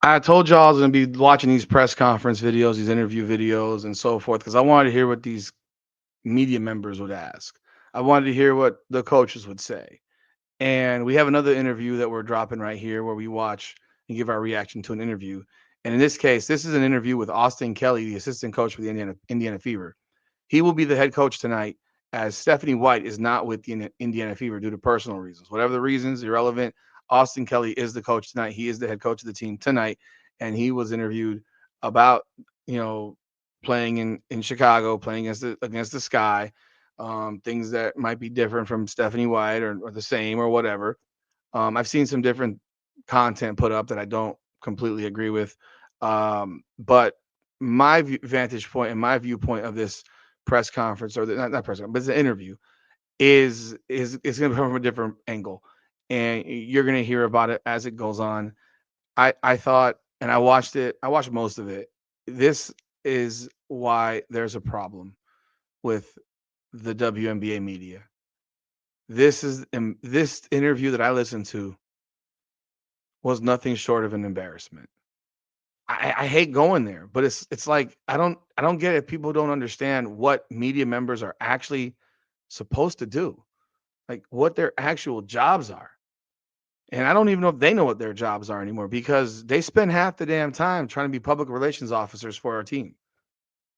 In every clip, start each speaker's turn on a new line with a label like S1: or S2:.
S1: I told y'all I was gonna be watching these press conference videos, these interview videos, and so forth, because I wanted to hear what these media members would ask. I wanted to hear what the coaches would say. And we have another interview that we're dropping right here where we watch and give our reaction to an interview. And in this case, this is an interview with Austin Kelly, the assistant coach for the Indiana Fever. He will be the head coach tonight, as Stephanie White is not with the Indiana Fever due to personal reasons. Whatever the reasons, irrelevant. Austin Kelly is the coach tonight. He is the head coach of the team tonight, and he was interviewed about you know playing in Chicago, playing against the Sky, things that might be different from Stephanie White or the same or whatever. I've seen some different content put up that I don't completely agree with, but my vantage point and my viewpoint of this press conference or not press conference, but it's an interview is going to come from a different angle, and you're going to hear about it as it goes on. I thought, and I watched it. I watched most of it. This is why there's a problem with the WNBA media. This interview that I listened to was nothing short of an embarrassment. I hate going there, but it's like I don't get it. People don't understand what media members are actually supposed to do, like what their actual jobs are. And I don't even know if they know what their jobs are anymore because they spend half the damn time trying to be public relations officers for our team.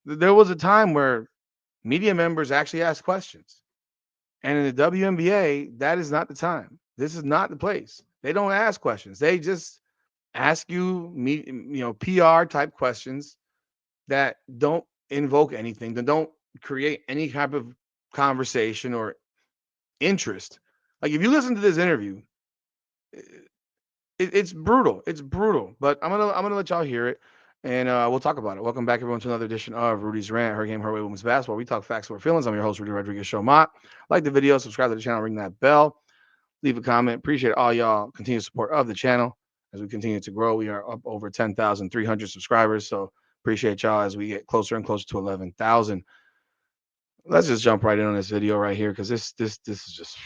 S1: There was a time where media members actually asked questions. And in the WNBA, that is not the time. This is not the place. They don't ask questions. They just ask you, PR type questions that don't invoke anything, that don't create any type of conversation or interest. Like if you listen to this interview, it's brutal. It's brutal. But I'm gonna let y'all hear it, and we'll talk about it. Welcome back, everyone, to another edition of Rudy's Rant, Her Game, Her Way, Women's Basketball. We talk facts over feelings. I'm your host, Rudy Rodriguez Show Mott. Like the video, subscribe to the channel, ring that bell, leave a comment. Appreciate all y'all continued support of the channel as we continue to grow. We are up over 10,300 subscribers, so appreciate y'all as we get closer and closer to 11,000. Let's just jump right in on this video right here because this is just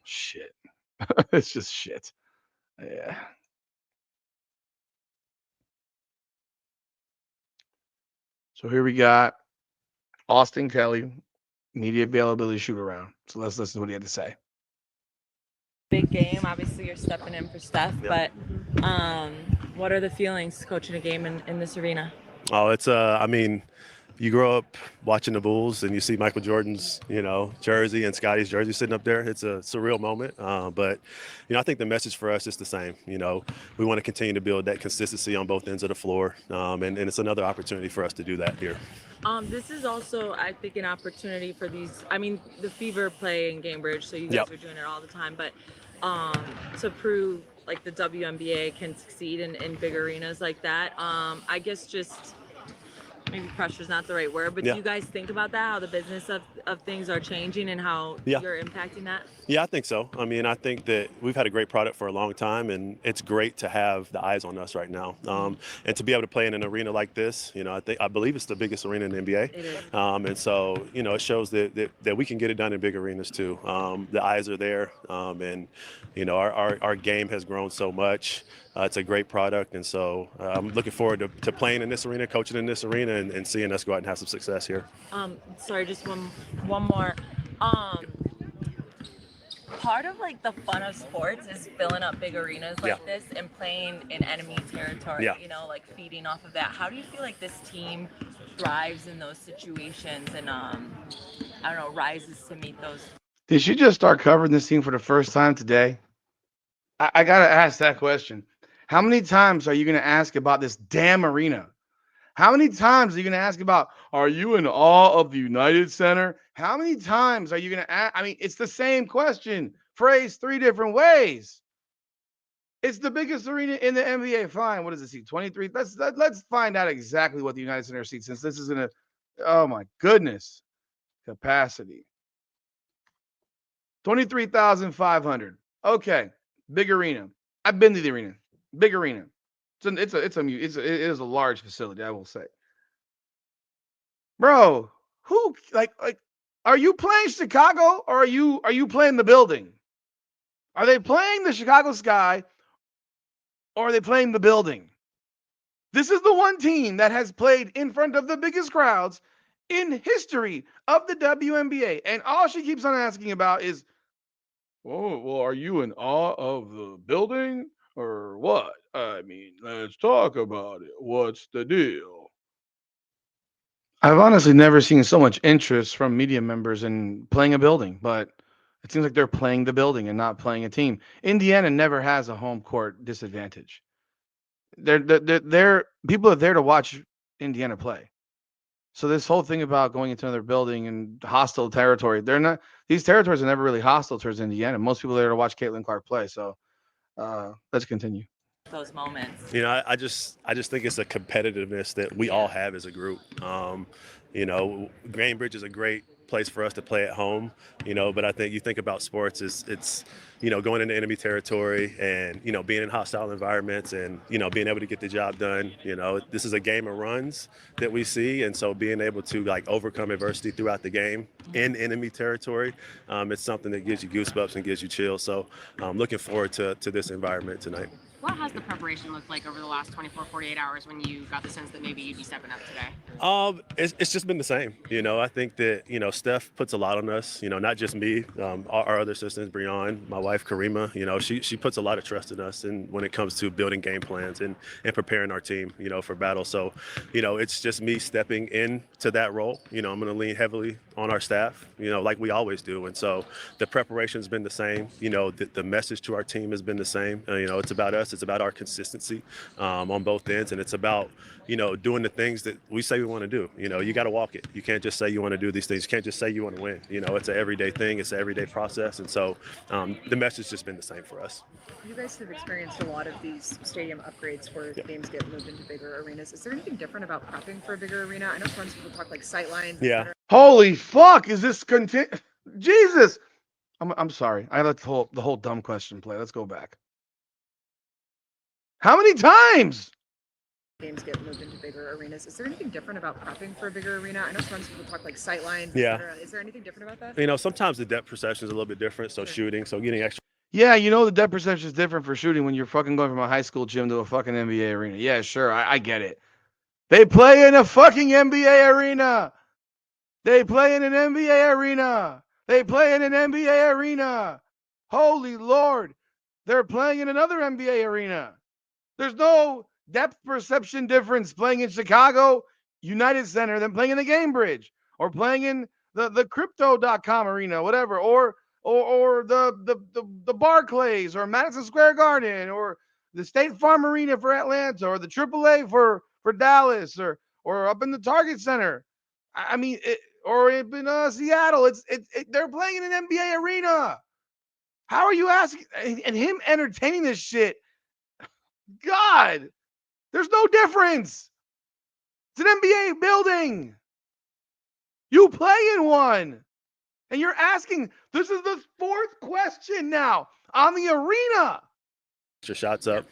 S1: shit. It's just shit. Yeah. So here we got Austin Kelly, media availability shoot around. So let's listen to what he had to say.
S2: Big game. Obviously, you're stepping in for Steph,
S3: Yep.
S2: but what are the feelings coaching a game in this arena?
S3: Oh, it's I mean, you grow up watching the Bulls and you see Michael Jordan's, jersey and Scotty's jersey sitting up there. It's a surreal moment. But I think the message for us is the same. We want to continue to build that consistency on both ends of the floor, and it's another opportunity for us to do that here.
S2: This is also, I think, an opportunity for these. I mean, the Fever play in Cambridge, so you guys
S3: Yep.
S2: are doing it all the time. But to prove like the WNBA can succeed in big arenas like that, I guess just maybe pressure is not the right word, but do
S3: Yeah.
S2: you guys think about that, how the business of things are changing and how
S3: Yeah.
S2: you're impacting that?
S3: Yeah, I think so. I mean, I think that we've had a great product for a long time, and it's great to have the eyes on us right now, and to be able to play in an arena like this. I believe it's the biggest arena in the NBA,
S2: It is.
S3: and so it shows that we can get it done in big arenas too. The eyes are there, and our game has grown so much. It's a great product, and so I'm looking forward to playing in this arena, coaching in this arena, and seeing us go out and have some success here.
S2: Sorry, just one more. Um, Part of like the fun of sports is filling up big arenas like
S3: Yeah.
S2: this and playing in enemy territory,
S3: Yeah.
S2: like feeding off of that. How do you feel like this team thrives in those situations and I don't know, rises to meet those?
S1: Did she just start covering this team for the first time today? I gotta ask that question. How many times are you gonna ask about this damn arena? How many times are you gonna ask about? Are you in awe of the United Center? How many times are you gonna ask? I mean, it's the same question, phrased three different ways. It's the biggest arena in the NBA. Fine. What does it seat? 23. Let's find out exactly what the United Center seats since this is gonna. Oh my goodness, capacity 23,500. Okay, big arena. I've been to the arena. Big arena. It is a large facility. I will say, bro. Who like? Are you playing Chicago or are you playing the building? Are they playing the Chicago Sky or are they playing the building? This is the one team that has played in front of the biggest crowds in history of the WNBA. And all she keeps on asking about is, oh, well, are you in awe of the building or what? I mean, let's talk about it. What's the deal? I've honestly never seen so much interest from media members in playing a building, but it seems like they're playing the building and not playing a team. Indiana never has a home court disadvantage. They're people are there to watch Indiana play. So this whole thing about going into another building and hostile territory, they're not. These territories are never really hostile towards Indiana. Most people are there to watch Caitlin Clark play. So let's continue.
S2: those moments.
S3: I just think it's a competitiveness that we all have as a group. Greenbridge is a great place for us to play at home. But I think you think about sports is it's going into enemy territory and being in hostile environments and being able to get the job done. This is a game of runs that we see, and so being able to like overcome adversity throughout the game in enemy territory, it's something that gives you goosebumps and gives you chills. So I'm looking forward to this environment tonight.
S4: What has the preparation looked like over the last 24, 48 hours when you got the sense that maybe you'd be stepping up today?
S3: It's just been the same. I think that, Steph puts a lot on us, not just me, our other sisters, Breon, my wife, Karima, she puts a lot of trust in us and when it comes to building game plans and preparing our team, for battle. So, it's just me stepping into that role. I'm going to lean heavily on our staff, like we always do. And so the preparation's been the same. The message to our team has been the same. It's about us. It's about our consistency on both ends. And it's about, doing the things that we say we want to do. You got to walk it. You can't just say you want to do these things. You can't just say you want to win. It's an everyday thing. It's an everyday process. And so the message has just been the same for us.
S5: You guys have experienced a lot of these stadium upgrades where games get moved into bigger arenas. Is there anything different about prepping for a bigger arena? I know sometimes people talk like sight lines.
S3: Yeah.
S1: Holy fuck! Is this Jesus? I'm sorry. I let the whole dumb question play. Let's go back. How many times?
S5: Games get moved into bigger arenas. Is there anything different about prepping for a bigger arena? I know sometimes people talk like sight lines.
S3: Yeah.
S5: Is there anything different about that?
S3: Sometimes the depth perception is a little bit different. So shooting, so getting extra.
S1: Yeah, the depth perception is different for shooting when you're fucking going from a high school gym to a fucking NBA arena. Yeah, sure, I get it. They play in a fucking NBA arena. They play in an NBA arena. They play in an NBA arena. Holy Lord. They're playing in another NBA arena. There's no depth perception difference playing in Chicago United Center than playing in the Game Bridge or playing in the crypto.com arena, whatever, or the Barclays or Madison Square Garden or the State Farm Arena for Atlanta or the AAA for Dallas or up in the Target Center. I mean, or in Seattle. They're playing in an NBA arena. How are you asking? And him entertaining this shit. God, there's no difference. It's an NBA building. You play in one. And you're asking, this is the fourth question now on the arena.
S3: Your shots up.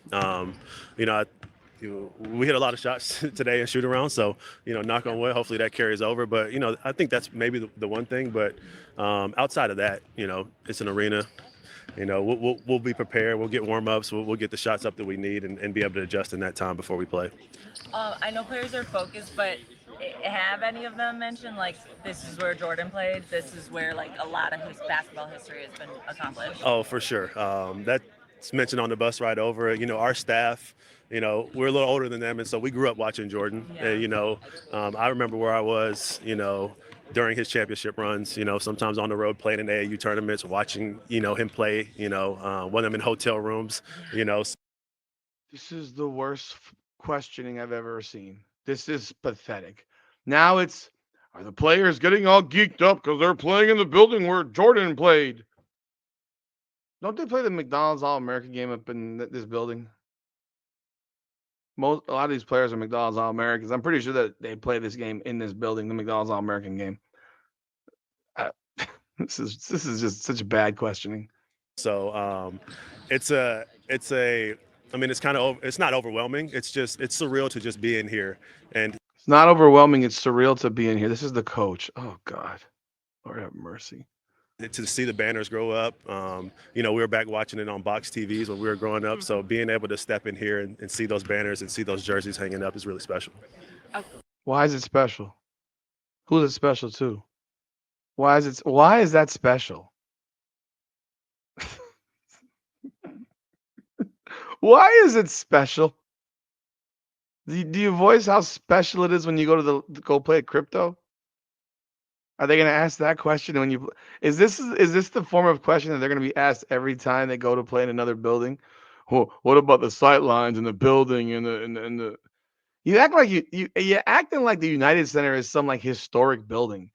S3: We hit a lot of shots today in shoot around, so knock on wood. Hopefully that carries over. But I think that's maybe the one thing. But outside of that, it's an arena. We'll be prepared. We'll get warm ups. We'll get the shots up that we need and be able to adjust in that time before we play.
S2: I know players are focused, but have any of them mentioned like this is where Jordan played? This is where like a lot of his basketball history has been accomplished.
S3: Oh, for sure. That's mentioned on the bus ride over. Our staff. We're a little older than them, and so we grew up watching Jordan.
S2: Yeah.
S3: And, I remember where I was. During his championship runs, sometimes on the road playing in AAU tournaments, watching, him play, one of them in hotel rooms,
S1: This is the worst questioning I've ever seen. This is pathetic. Now are the players getting all geeked up because they're playing in the building where Jordan played? Don't they play the McDonald's All-American game up in this building? A lot of these players are McDonald's All-Americans. I'm pretty sure that they play this game in this building, the McDonald's All-American game. This is just such bad questioning.
S3: So it's not overwhelming. It's surreal to just be in here. And
S1: It's not overwhelming. It's surreal to be in here. This is the coach. Oh God, Lord have mercy.
S3: to see the banners grow up. We were back watching it on box TVs when we were growing up. So being able to step in here and see those banners and see those jerseys hanging up is really special.
S1: Why is it special? Who's it special to? Why is that special? Why is it special? Do you voice how special it is when you go play at crypto? Are they going to ask that question when you is this the form of question that they're going to be asked every time they go to play in another building? Well, what about the sight lines and the building and the you act like you're acting like the United Center is some like historic building.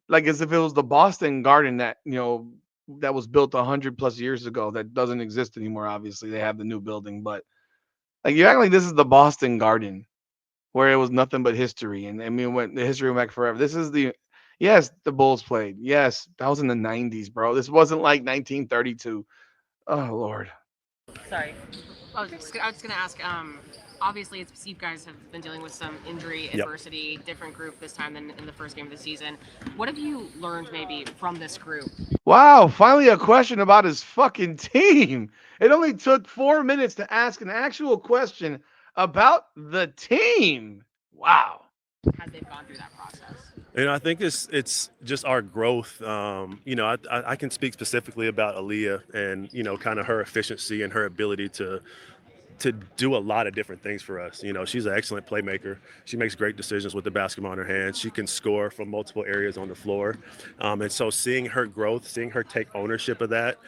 S1: Like as if it was the Boston Garden that, that was built 100 plus years ago that doesn't exist anymore. Obviously, they have the new building, but like you act like this is the Boston Garden where it was nothing but history. And I mean, when the history went back forever. This is yes, the Bulls played. Yes, that was in the 90s, bro. This wasn't like 1932. Oh, Lord.
S2: Sorry.
S4: I was gonna ask. Obviously, you guys have been dealing with some injury
S3: Yep.
S4: adversity, different group this time than in the first game of the season. What have you learned maybe from this group?
S1: Wow, finally a question about his fucking team. It only took 4 minutes to ask an actual question about the team. Wow.
S4: As they've gone through that process.
S3: I think it's just our growth. I can speak specifically about Aaliyah and kind of her efficiency and her ability to do a lot of different things for us. She's an excellent playmaker. She makes great decisions with the basketball in her hands. She can score from multiple areas on the floor. And so seeing her growth, seeing her take ownership of that,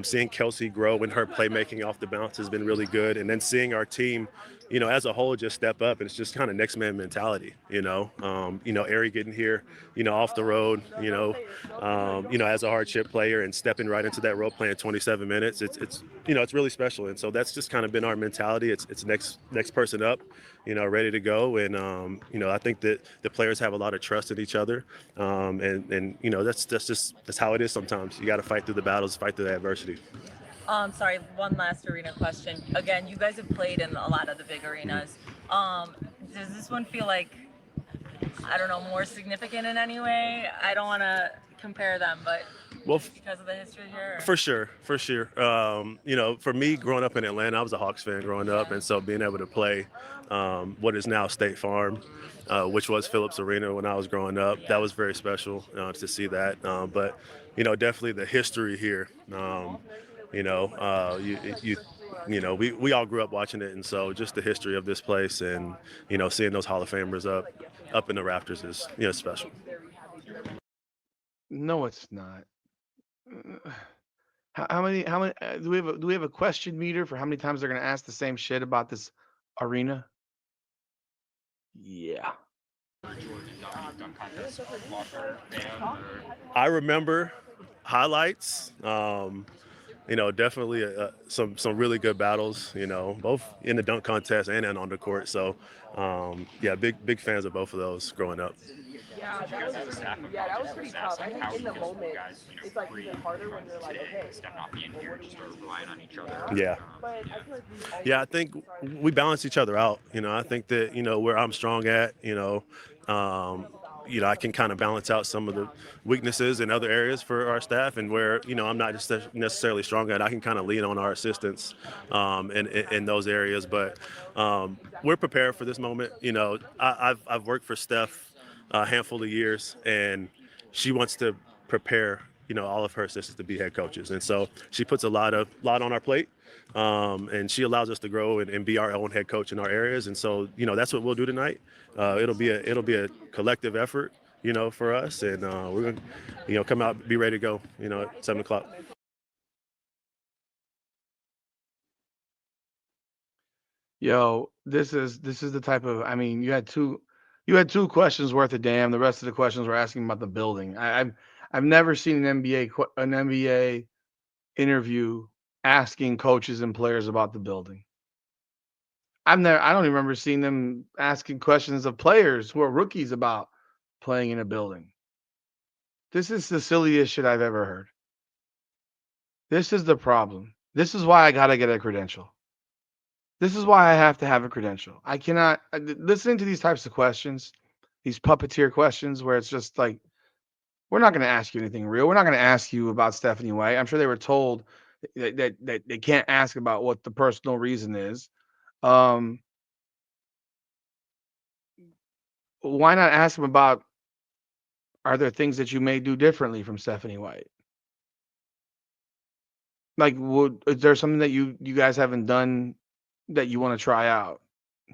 S3: seeing Kelsey grow in her playmaking off the bounce has been really good. And then seeing our team, as a whole just step up, and it's just kind of next man mentality, Ari getting here, off the road, as a hardship player and stepping right into that role playing 27 minutes. It's really special. And so that's just kind of been our mentality. It's next person up, ready to go. And, I think that the players have a lot of trust in each other. That's how it is sometimes. You got to fight through the battles, fight through the adversity.
S2: Sorry, one last arena question. Again, you guys have played in a lot of the big arenas. Does this one feel like, I don't know, more significant in any way? I don't want to compare them, but
S3: Well,
S2: because of the history here?
S3: for sure. For me, growing up in Atlanta, I was a Hawks fan growing up, and so being able to play what is now State Farm, which was Phillips Arena when I was growing up, that was very special to see that. But definitely the history here. You know, we all grew up watching it, and so just the history of this place, and seeing those Hall of Famers up in the rafters is special.
S1: No, it's not. How many do we have a question meter for how many times they're going to ask the same shit about this arena? Yeah.
S3: I remember highlights. Definitely some really good battles. Both in the dunk contest and on the court. So, big fans of both of those growing up.
S5: That was pretty tough. I think in the moment, it's like even harder when you're like, okay,
S3: Yeah.
S5: but I feel like
S3: Yeah, I think we balance each other out. I think that where I'm strong at, I can kind of balance out some of the weaknesses in other areas for our staff, and where I'm not just necessarily strong at, I can kind of lean on our assistants in those areas. But we're prepared for this moment. I've worked for Steph a handful of years, and she wants to prepare all of her assistants to be head coaches, and so she puts a lot on our plate. And she allows us to grow and be our own head coach in our areas, and so that's what we'll do tonight. It'll be a collective effort, for us, and we're gonna come out, be ready to go, at 7:00.
S1: Yo, this is the type of, I mean, you had two questions worth of damn. The rest of the questions were asking about the building. I've never seen an NBA interview asking coaches and players about the building. I don't even remember seeing them asking questions of players who are rookies about playing in a building. This is the silliest shit I've ever heard. This is the problem. This is why I gotta get a credential. This is why I have to have a credential. I cannot listening to these types of questions, these puppeteer questions where it's just like We're not going to ask you anything real. We're not going to ask you about Stephanie White. I'm sure they were told that they can't ask about what the personal reason is. Um, why not ask them about, are there things that you may do differently from Stephanie White? Like, is there something that you guys haven't done that you want to try out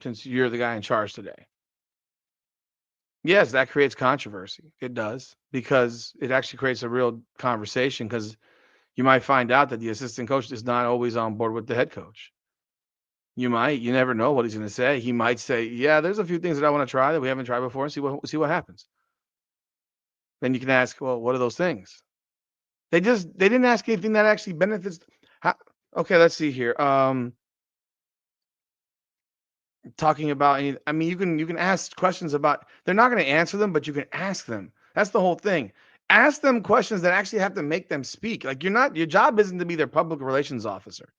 S1: since you're the guy in charge today? Yes, that creates controversy. It does, because it actually creates a real conversation, because you might find out that the assistant coach is not always on board with the head coach. You never know what he's going to say. He might say, "Yeah, there's a few things that I want to try that we haven't tried before, and see what happens." Then you can ask, "Well, what are those things?" They didn't ask anything that actually benefits. How, okay, let's see here. Talking about any, I mean, you can ask questions about. They're not going to answer them, but you can ask them. That's the whole thing. Ask them questions that actually have to make them speak. Like, your job isn't to be their public relations officer.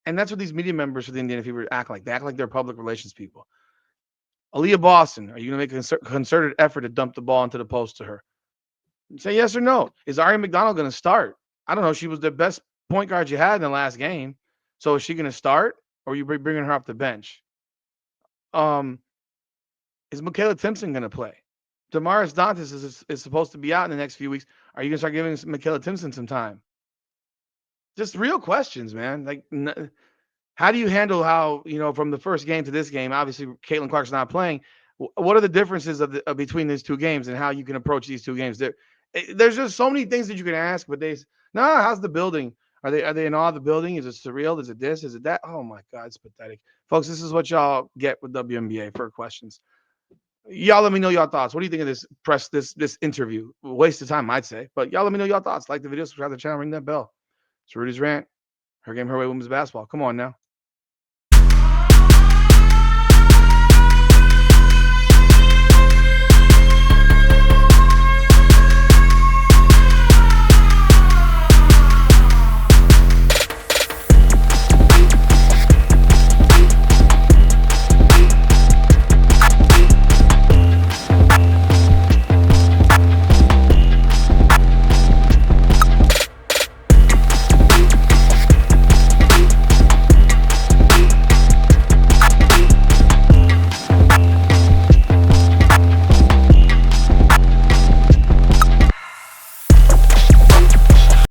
S1: And that's what these media members for the Indiana Fever act like. They act like they're public relations people. Aaliyah Boston, are you going to make a concerted effort to dump the ball into the post to her? Say yes or no. Is Ari McDonald going to start? I don't know. She was the best point guard you had in the last game. So is she going to start, or are you bringing her off the bench? Um, is Michaela Timpson going to play? Damaris Dantas is supposed to be out in the next few weeks. Are you going to start giving Michaela Timpson some time? Just real questions, man. Like, how do you handle how, from the first game to this game? Obviously, Caitlin Clark's not playing. What are the differences between these two games and how you can approach these two games? There's just so many things that you can ask, but no. How's the building? Are they in awe of the building? Is it surreal? Is it this? Is it that? Oh my God, it's pathetic, folks. This is what y'all get with WNBA for questions. Y'all let me know your thoughts. What do you think of this interview? Waste of time, I'd say. But y'all let me know your thoughts. Like the video, subscribe to the channel, ring that bell. It's Rudy's Rant. Her game, her way, women's basketball. Come on now.